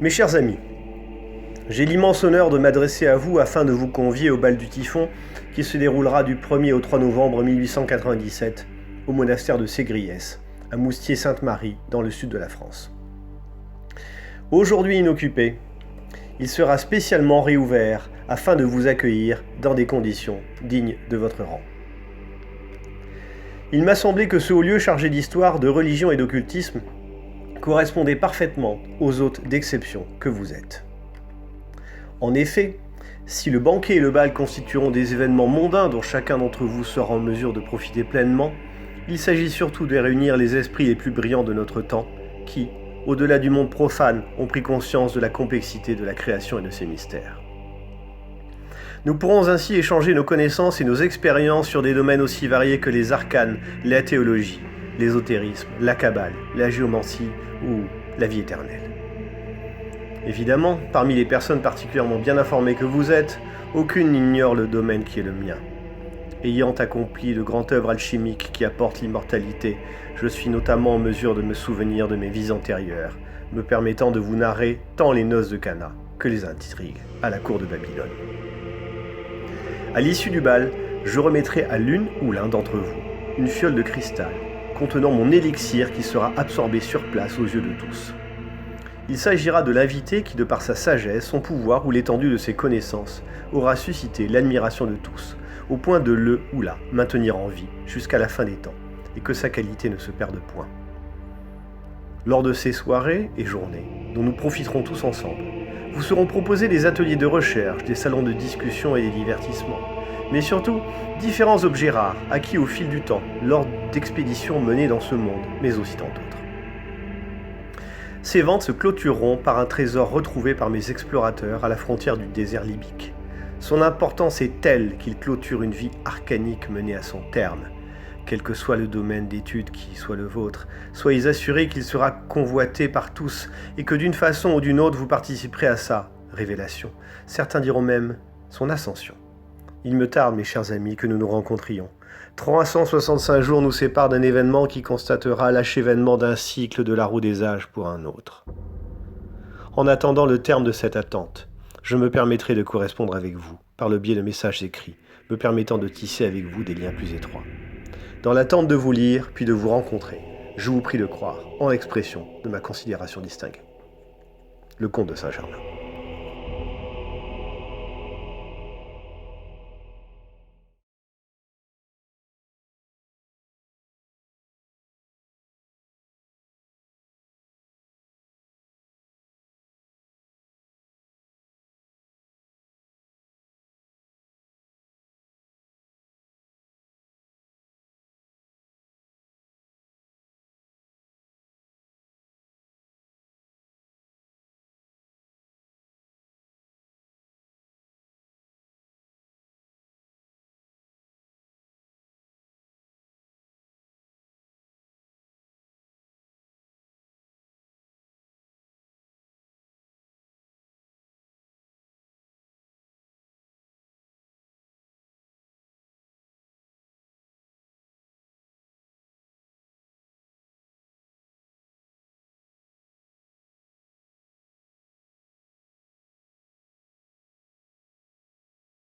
Mes chers amis, j'ai l'immense honneur de m'adresser à vous afin de vous convier au bal du Typhon qui se déroulera du 1er au 3 novembre 1897 au monastère de Ségriès, à Moustier-Sainte-Marie, dans le sud de la France. Aujourd'hui inoccupé, il sera spécialement réouvert afin de vous accueillir dans des conditions dignes de votre rang. Il m'a semblé que ce haut lieu chargé d'histoire, de religion et d'occultisme correspondait parfaitement aux hôtes d'exception que vous êtes. En effet, si le banquet et le bal constitueront des événements mondains dont chacun d'entre vous sera en mesure de profiter pleinement, il s'agit surtout de réunir les esprits les plus brillants de notre temps qui, au-delà du monde profane, ont pris conscience de la complexité de la création et de ses mystères. Nous pourrons ainsi échanger nos connaissances et nos expériences sur des domaines aussi variés que les arcanes, la théologie, l'ésotérisme, la kabbale, la géomancie ou la vie éternelle. Évidemment, parmi les personnes particulièrement bien informées que vous êtes, aucune n'ignore le domaine qui est le mien. Ayant accompli de grandes œuvres alchimiques qui apportent l'immortalité, je suis notamment en mesure de me souvenir de mes vies antérieures, me permettant de vous narrer tant les noces de Cana que les intrigues à la cour de Babylone. À l'issue du bal, je remettrai à l'une ou l'un d'entre vous une fiole de cristal contenant mon élixir qui sera absorbé sur place aux yeux de tous. Il s'agira de l'invité qui, de par sa sagesse, son pouvoir ou l'étendue de ses connaissances, aura suscité l'admiration de tous, au point de le ou la maintenir en vie jusqu'à la fin des temps, et que sa qualité ne se perde point. Lors de ces soirées et journées, dont nous profiterons tous ensemble, vous seront proposés des ateliers de recherche, des salons de discussion et des divertissements, mais surtout différents objets rares acquis au fil du temps lors d'expéditions menées dans ce monde, mais aussi tant d'autres. Ces ventes se clôtureront par un trésor retrouvé par mes explorateurs à la frontière du désert libyque. Son importance est telle qu'il clôture une vie arcanique menée à son terme. Quel que soit le domaine d'étude qui soit le vôtre, soyez assurés qu'il sera convoité par tous et que d'une façon ou d'une autre vous participerez à sa révélation. Certains diront même son ascension. Il me tarde, mes chers amis, que nous nous rencontrions. 365 jours nous séparent d'un événement qui constatera l'achèvement d'un cycle de la roue des âges pour un autre. En attendant le terme de cette attente, je me permettrai de correspondre avec vous par le biais de messages écrits, me permettant de tisser avec vous des liens plus étroits. Dans l'attente de vous lire, puis de vous rencontrer, je vous prie de croire en l'expression de ma considération distinguée. Le comte de Saint-Germain.